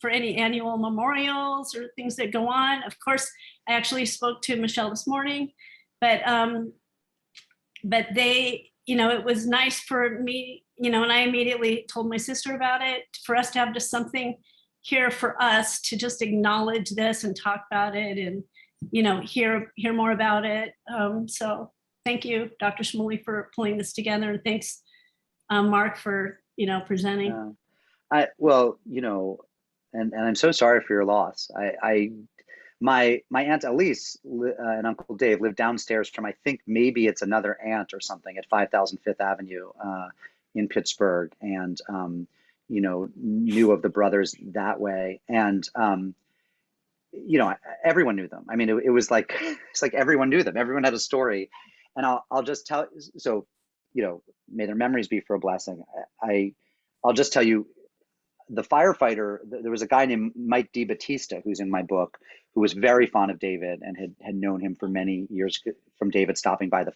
for any annual memorials or things that go on. Of course, I actually spoke to Michelle this morning, but they, it was nice for me, and I immediately told my sister about it, for us to have just something here for us to just acknowledge this and talk about it, and hear more about it. So thank you, Dr. Shmuley, for pulling this together, and thanks, Mark, for presenting. And I'm so sorry for your loss. My Aunt Elise and Uncle Dave lived downstairs from, I think maybe it's another aunt or something, at 5000 Fifth Avenue in Pittsburgh, and knew of the brothers that way. And everyone knew them. It was like, it's like everyone knew them. Everyone had a story. And I'll just tell, so, may their memories be for a blessing. I'll just tell you, the firefighter, there was a guy named Mike DiBattista, who's in my book, who was very fond of David and had known him for many years from David stopping by the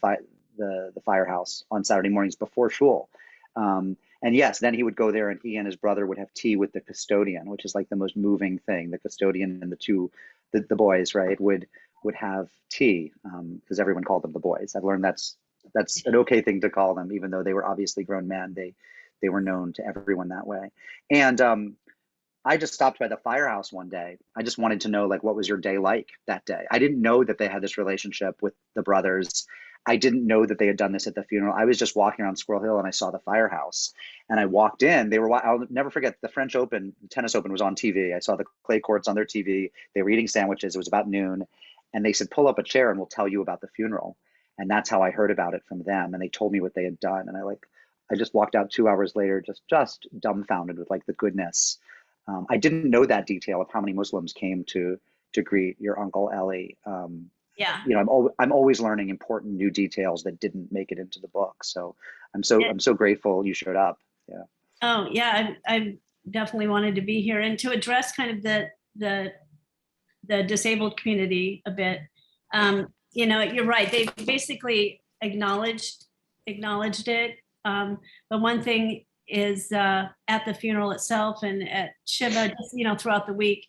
firehouse on Saturday mornings before shul. And yes, then he would go there, and he and his brother would have tea with the custodian, which is like the most moving thing. The custodian and the boys, right, would have tea, because everyone called them the boys. I've learned that's an okay thing to call them, even though they were obviously grown men. They were known to everyone that way. And I just stopped by the firehouse one day. I just wanted to know, like, what was your day like that day? I didn't know that they had this relationship with the brothers. I didn't know that they had done this at the funeral. I was just walking around Squirrel Hill, and I saw the firehouse, and I walked in. I'll never forget, the French Open, tennis open was on TV. I saw the clay courts on their TV. They were eating sandwiches. It was about noon. And they said, pull up a chair and we'll tell you about the funeral. And that's how I heard about it from them. And they told me what they had done. And I just walked out 2 hours later, just dumbfounded with like the goodness. I didn't know that detail of how many Muslims came to greet your Uncle Ellie. I'm always learning important new details that didn't make it into the book. So I'm so grateful you showed up. Yeah. Oh yeah, I definitely wanted to be here and to address kind of the disabled community a bit. You're right. They basically acknowledged it. But one thing is at the funeral itself and at Shiva, throughout the week,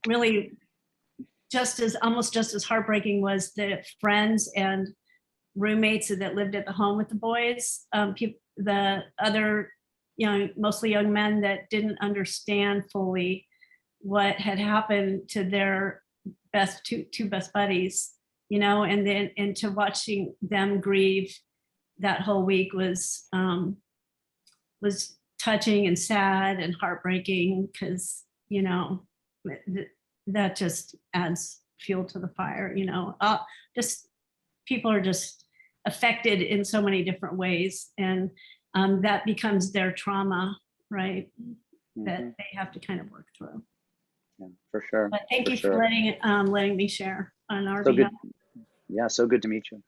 really almost just as heartbreaking was the friends and roommates that lived at the home with the boys. The other, mostly young men that didn't understand fully what had happened to their two best buddies, and to watching them grieve that whole week was touching and sad and heartbreaking, because, you know, that just adds fuel to the fire, you know. Just people are just affected in so many different ways, and that becomes their trauma, right? That they have to kind of work through. Yeah, for sure. But thank you for letting me share on our behalf. Yeah, so good to meet you.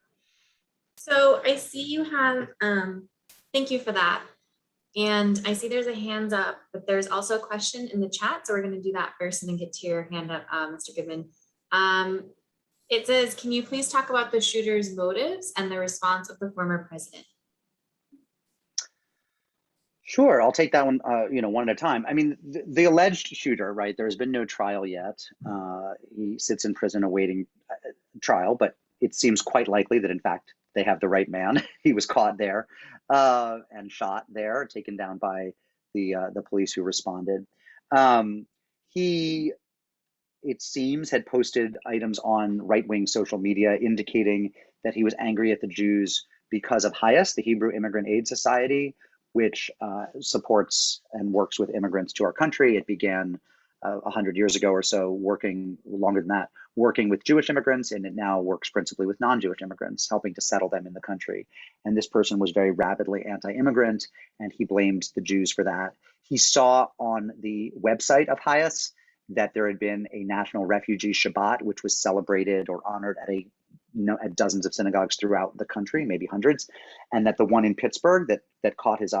So I see you have, thank you for that. And I see there's a hands up, but there's also a question in the chat. So we're going to do that first and then get to your hand up, Mr. Goodman. It says, can you please talk about the shooter's motives and the response of the former president? Sure, I'll take that one, one at a time. I mean, the alleged shooter, right? There has been no trial yet. He sits in prison awaiting trial, but it seems quite likely that, in fact, they have the right man. He was caught there and shot there, taken down by the police who responded. He, it seems, had posted items on right-wing social media indicating that he was angry at the Jews because of HIAS, the Hebrew Immigrant Aid Society, which supports and works with immigrants to our country. It began 100 years ago or so, working longer than that, working with Jewish immigrants, and it now works principally with non-Jewish immigrants, helping to settle them in the country. And this person was very rabidly anti-immigrant, and he blamed the Jews for that. He saw on the website of HIAS that there had been a National Refugee Shabbat, which was celebrated or honored at dozens of synagogues throughout the country, maybe hundreds, and that the one in Pittsburgh that caught his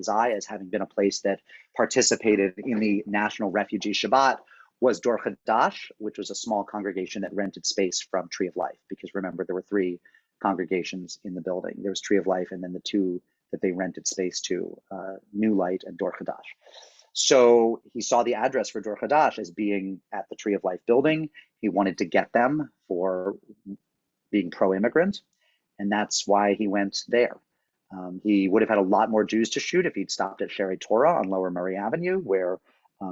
eye, as having been a place that participated in the National Refugee Shabbat, was Dor Chadash, which was a small congregation that rented space from Tree of Life. Because remember, there were 3 congregations in the building. There was Tree of Life, and then the 2 that they rented space to, New Light and Dor Chadash. So he saw the address for Dor Chadash as being at the Tree of Life building. He wanted to get them for being pro-immigrant, and that's why he went there. He would have had a lot more Jews to shoot if he'd stopped at Sherry Torah on Lower Murray Avenue, where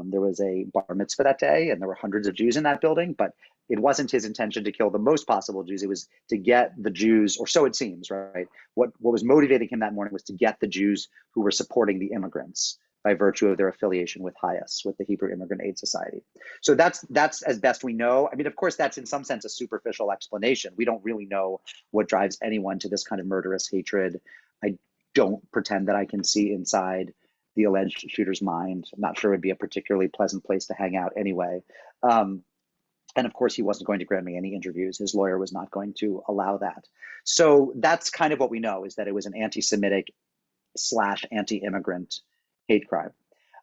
there was a bar mitzvah that day, and there were hundreds of Jews in that building. But it wasn't his intention to kill the most possible Jews. It was to get the Jews, or so it seems, right? What was motivating him that morning was to get the Jews who were supporting the immigrants by virtue of their affiliation with HIAS, with the Hebrew Immigrant Aid Society. So that's as best we know. I mean, of course, that's in some sense a superficial explanation. We don't really know what drives anyone to this kind of murderous hatred. I don't pretend that I can see inside the alleged shooter's mind. I'm not sure it would be a particularly pleasant place to hang out anyway. And of course, he wasn't going to grant me any interviews. His lawyer was not going to allow that. So that's kind of what we know, is that it was an anti-Semitic / anti-immigrant hate crime.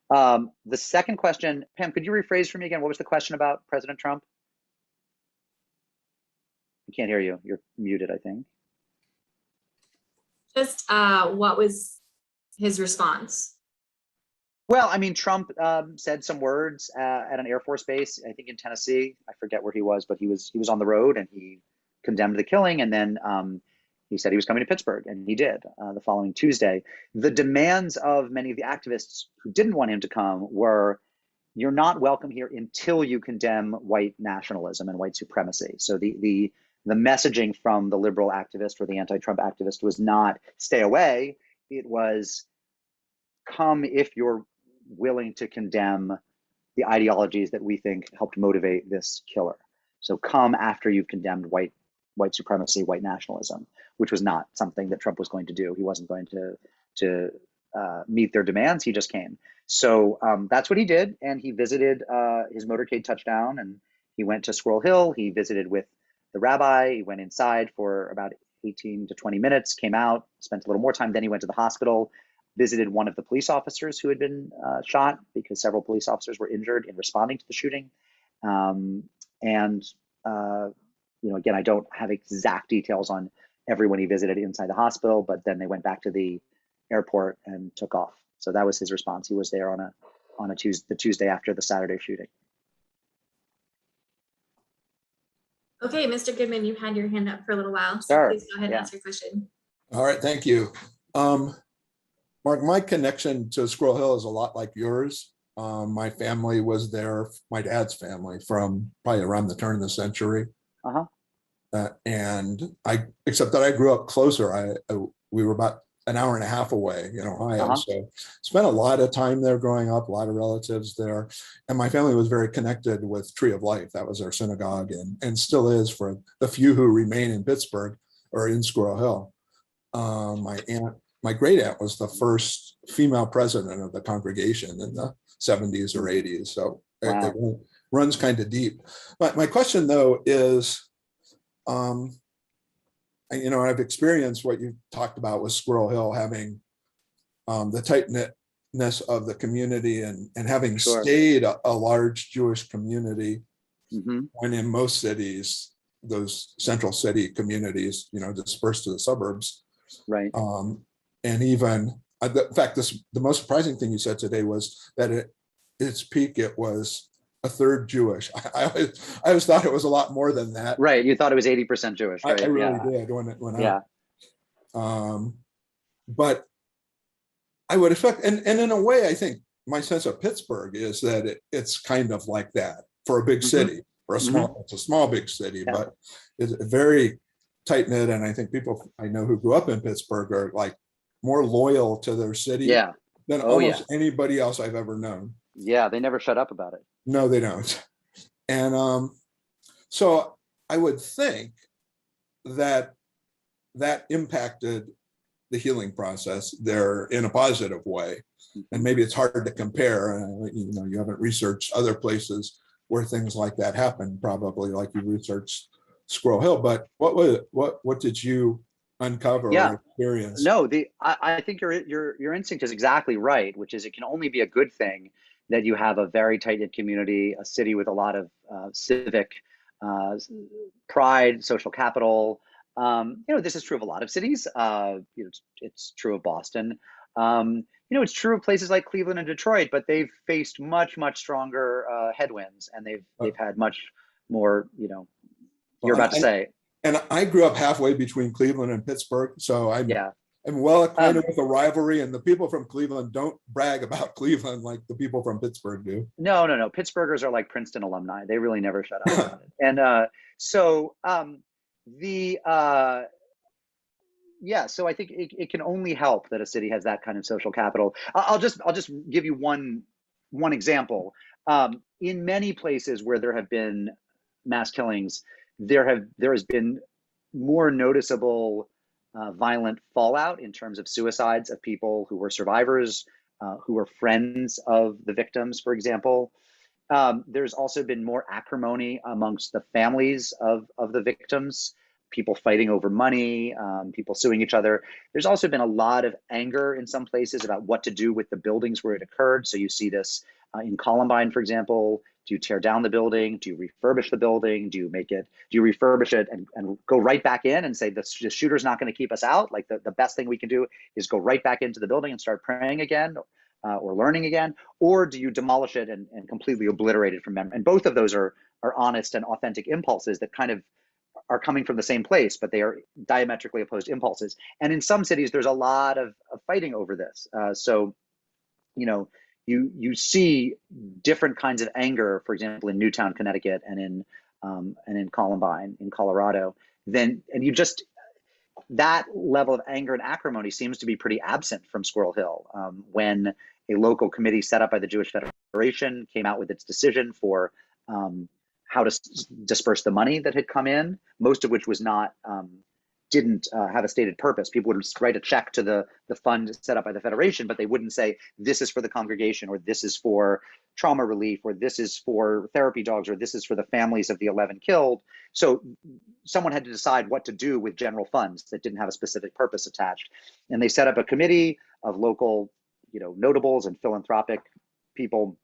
The second question, Pam, could you rephrase for me again? What was the question about President Trump? I can't hear you. You're muted, I think. Just what was his response? Well, I mean, Trump said some words at an Air Force base, I think in Tennessee. I forget where he was, but he was on the road, and he condemned the killing, and then he said he was coming to Pittsburgh, and he did the following Tuesday. The demands of many of the activists who didn't want him to come were, you're not welcome here until you condemn white nationalism and white supremacy. So the messaging from the liberal activist or the anti-Trump activist was not stay away. It was come if you're willing to condemn the ideologies that we think helped motivate this killer. So come after you've condemned white supremacy, white nationalism, which was not something that Trump was going to do. He wasn't going to meet their demands. He just came. So that's what he did. And he visited his motorcade touchdown, and he went to Squirrel Hill. He visited with the rabbi. He went inside for about 18 to 20 minutes, came out, spent a little more time. Then he went to the hospital, visited one of the police officers who had been shot, because several police officers were injured in responding to the shooting. Again, I don't have exact details on everyone he visited inside the hospital, but then they went back to the airport and took off. So that was his response. He was there on the Tuesday after the Saturday shooting. Okay, Mr. Goodman, you've had your hand up for a little while, so Sure. please go ahead and ask your question. All right, thank you. Mark, my connection to Squirrel Hill is a lot like yours. My family was there, my dad's family, from probably around the turn of the century. And except that I grew up closer. We were about an hour and a half away in Ohio. So spent a lot of time there growing up, a lot of relatives there. And my family was very connected with Tree of Life. That was our synagogue, and still is for the few who remain in Pittsburgh or in Squirrel Hill. My great aunt was the first female president of the congregation in the 70s or 80s. So it runs kind of deep. But my question though is, I've experienced what you talked about with Squirrel Hill, having the tight-knitness of the community and having stayed a large Jewish community, when in most cities, those central city communities, dispersed to the suburbs. Right. And even, in fact, the most surprising thing you said today was that at its peak, it was a third Jewish. I always thought it was a lot more than that. Right. You thought it was 80% Jewish, right? I really did when but I would expect, and in a way, I think my sense of Pittsburgh is that it's kind of like that for a big city, for it's a small big city, but it's very tight knit. And I think people I know who grew up in Pittsburgh are like more loyal to their city than almost anybody else I've ever known. Yeah, they never shut up about it. No, they don't. And so I would think that impacted the healing process there in a positive way. And maybe it's hard to compare. You haven't researched other places where things like that happen, probably like you researched Squirrel Hill. But what did you uncover or experience? No, I think your instinct is exactly right, which is it can only be a good thing that you have a very tight-knit community, a city with a lot of civic pride, social capital. This is true of a lot of cities. It's true of Boston. It's true of places like Cleveland and Detroit, but they've faced much, much stronger headwinds, and they've had much more. You're about to say. And I grew up halfway between Cleveland and Pittsburgh, so I'm well acquainted with the rivalry, and the people from Cleveland don't brag about Cleveland like the people from Pittsburgh do. No. Pittsburghers are like Princeton alumni. They really never shut up about it. And so I think it can only help that a city has that kind of social capital. I'll just give you one example. In many places where there have been mass killings, there has been more noticeable violent fallout in terms of suicides of people who were survivors, who were friends of the victims, for example. There's also been more acrimony amongst the families of the victims, people fighting over money, people suing each other. There's also been a lot of anger in some places about what to do with the buildings where it occurred. So you see this in Columbine, for example. Do you tear down the building? Do you refurbish the building? Do you refurbish it and go right back in and say the shooter's not going to keep us out? Like the best thing we can do is go right back into the building and start praying again or learning again? Or do you demolish it and completely obliterate it from memory? And both of those are honest and authentic impulses that kind of are coming from the same place, but they are diametrically opposed impulses. And in some cities, there's a lot of fighting over this. You see different kinds of anger, for example, in Newtown, Connecticut, and in Columbine, in Colorado. That level of anger and acrimony seems to be pretty absent from Squirrel Hill. When a local committee set up by the Jewish Federation came out with its decision for how to disperse the money that had come in, most of which was didn't have a stated purpose. People would write a check to the fund set up by the Federation, but they wouldn't say, this is for the congregation, or this is for trauma relief, or this is for therapy dogs, or this is for the families of the 11 killed. So someone had to decide what to do with general funds that didn't have a specific purpose attached. And they set up a committee of local, notables and philanthropic people,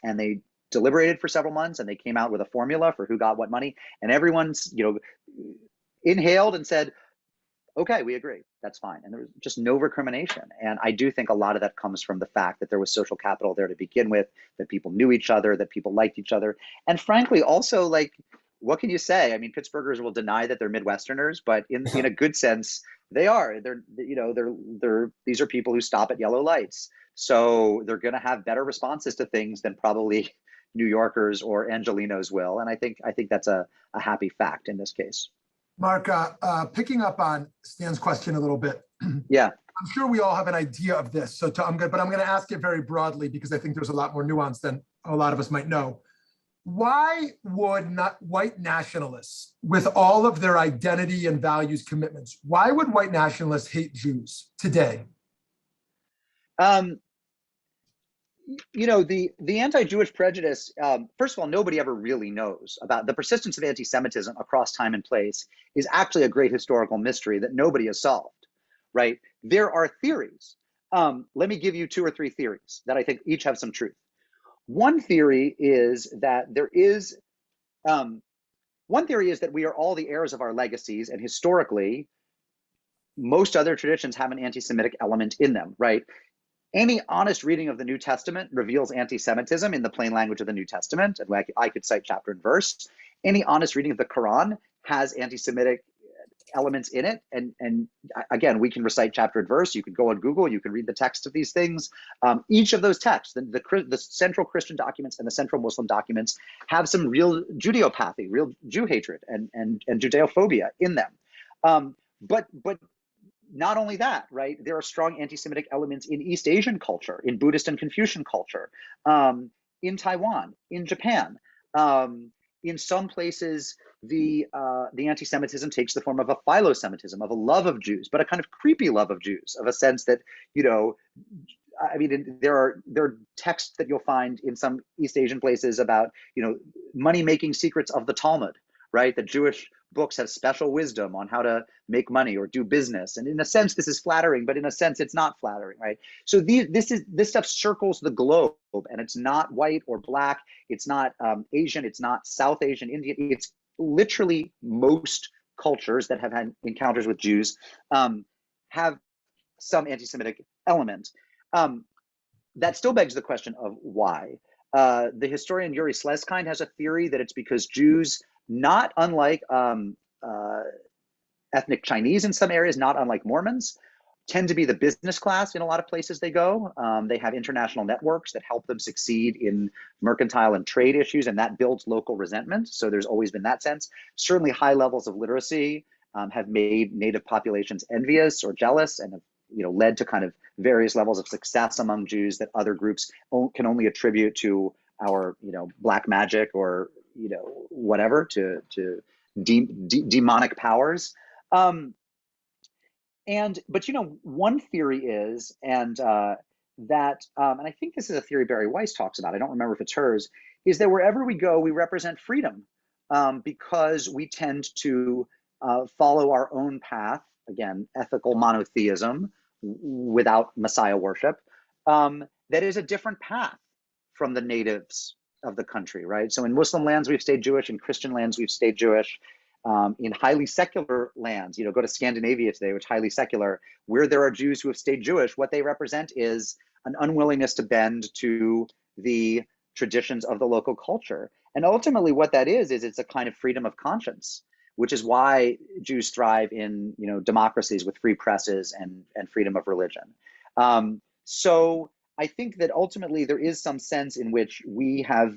and they deliberated for several months, and they came out with a formula for who got what money, and everyone's, inhaled and said, okay, we agree, that's fine. And there was just no recrimination. And I do think a lot of that comes from the fact that there was social capital there to begin with, that people knew each other, that people liked each other. And frankly, also, like, what can you say? I mean, Pittsburghers will deny that they're Midwesterners, but in a good sense, they are. These are people who stop at yellow lights. So they're going to have better responses to things than probably New Yorkers or Angelenos will. And I think that's a happy fact in this case. Mark, picking up on Stan's question a little bit. Yeah. I'm sure we all have an idea of this, but I'm going to ask it very broadly because I think there's a lot more nuance than a lot of us might know. Why would not white nationalists, with all of their identity and values commitments, why would white nationalists hate Jews today? You know, the anti-Jewish prejudice, first of all, nobody ever really knows about the persistence of anti-Semitism across time and place is actually a great historical mystery that nobody has solved, right? There are theories. Let me give you 2 or 3 theories that I think each have some truth. One theory is that we are all the heirs of our legacies, and historically, most other traditions have an anti-Semitic element in them, right? Any honest reading of the New Testament reveals anti-Semitism in the plain language of the New Testament, and I could cite chapter and verse. Any honest reading of the Quran has anti-Semitic elements in it, and again, we can recite chapter and verse. You could go on Google, you can read the text of these things. Each of those texts, the central Christian documents and the central Muslim documents, have some real Judeopathy, real Jew hatred and Judeophobia in them. But not only that, right? There are strong anti-Semitic elements in East Asian culture, in Buddhist and Confucian culture, in Taiwan, in Japan. In some places, the anti-Semitism takes the form of a philo-Semitism, of a love of Jews, but a kind of creepy love of Jews, of a sense that, you know, I mean, there are texts that you'll find in some East Asian places about, you know, money-making secrets of the Talmud, right? The Jewish books have special wisdom on how to make money or do business. And in a sense, this is flattering, but in a sense, it's not flattering, right? So this stuff circles the globe, and it's not white or black. It's not Asian. It's not South Asian, Indian. It's literally most cultures that have had encounters with Jews have some anti-Semitic element. That still begs the question of why. The historian Yuri Slezkine has a theory that it's because Jews, not unlike ethnic Chinese in some areas, not unlike Mormons, tend to be the business class in a lot of places they go. They have international networks that help them succeed in mercantile and trade issues, and that builds local resentment. So there's always been that sense. Certainly high levels of literacy have made native populations envious or jealous, and have, you know, led to kind of various levels of success among Jews that other groups can only attribute to our, you know, black magic or, you know, whatever, to demonic powers. But, you know, one theory is, and I think this is a theory Barry Weiss talks about, I don't remember if it's hers, is that wherever we go, we represent freedom because we tend to follow our own path, again, ethical monotheism without Messiah worship, that is a different path from the natives of the country, right? So in Muslim lands, we've stayed Jewish. In Christian lands, we've stayed Jewish. In highly secular lands, you know, go to Scandinavia today, which is highly secular, where there are Jews who have stayed Jewish, what they represent is an unwillingness to bend to the traditions of the local culture. And ultimately what that is it's a kind of freedom of conscience, which is why Jews thrive in, you know, democracies with free presses and freedom of religion. So I think that ultimately there is some sense in which we have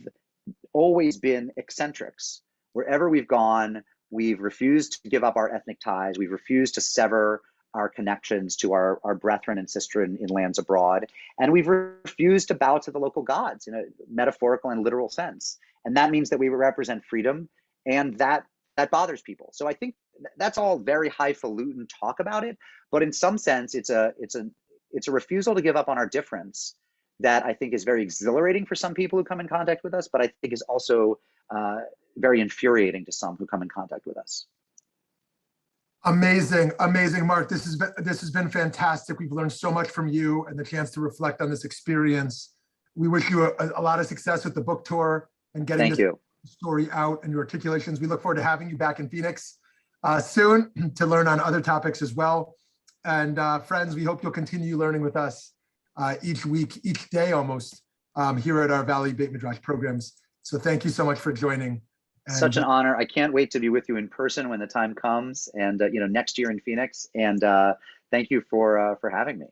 always been eccentrics. Wherever we've gone, we've refused to give up our ethnic ties. We've refused to sever our connections to our brethren and sistren in lands abroad. And we've refused to bow to the local gods in a metaphorical and literal sense. And that means that we represent freedom, and that bothers people. So I think that's all very highfalutin talk about it. But in some sense, it's a refusal to give up on our difference that I think is very exhilarating for some people who come in contact with us, but I think is also very infuriating to some who come in contact with us. Amazing, amazing, Mark. This has been fantastic. We've learned so much from you and the chance to reflect on this experience. We wish you a lot of success with the book tour and getting this story out and your articulations. We look forward to having you back in Phoenix soon to learn on other topics as well. And friends, we hope you'll continue learning with us each week, each day almost, here at our Valley Beit Midrash programs. So thank you so much for joining. And such an honor. I can't wait to be with you in person when the time comes, and you know, next year in Phoenix. And thank you for having me.